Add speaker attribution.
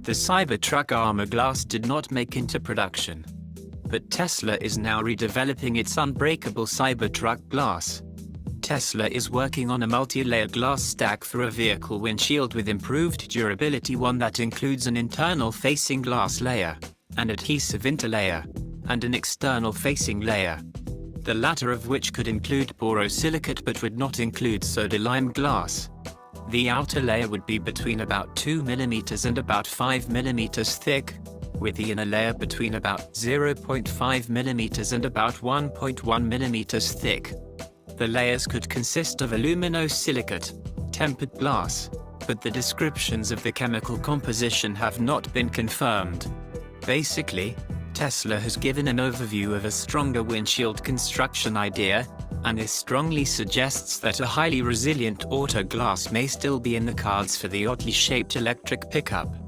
Speaker 1: The Cybertruck armor glass did not make into production. But Tesla is now redeveloping its unbreakable Cybertruck glass. Tesla is working on a multi-layer glass stack for a vehicle windshield with improved durability, one that includes an internal facing glass layer, an adhesive interlayer, and an external facing layer, the latter of which could include borosilicate but would not include soda-lime glass. The outer layer would be between about 2 mm and about 5 mm thick, with the inner layer between about 0.5 mm and about 1.1 mm thick. The layers could consist of aluminosilicate, tempered glass, but the descriptions of the chemical composition have not been confirmed. Basically, Tesla has given an overview of a stronger windshield construction idea, and this strongly suggests that a highly resilient auto glass may still be in the cards for the oddly shaped electric pickup.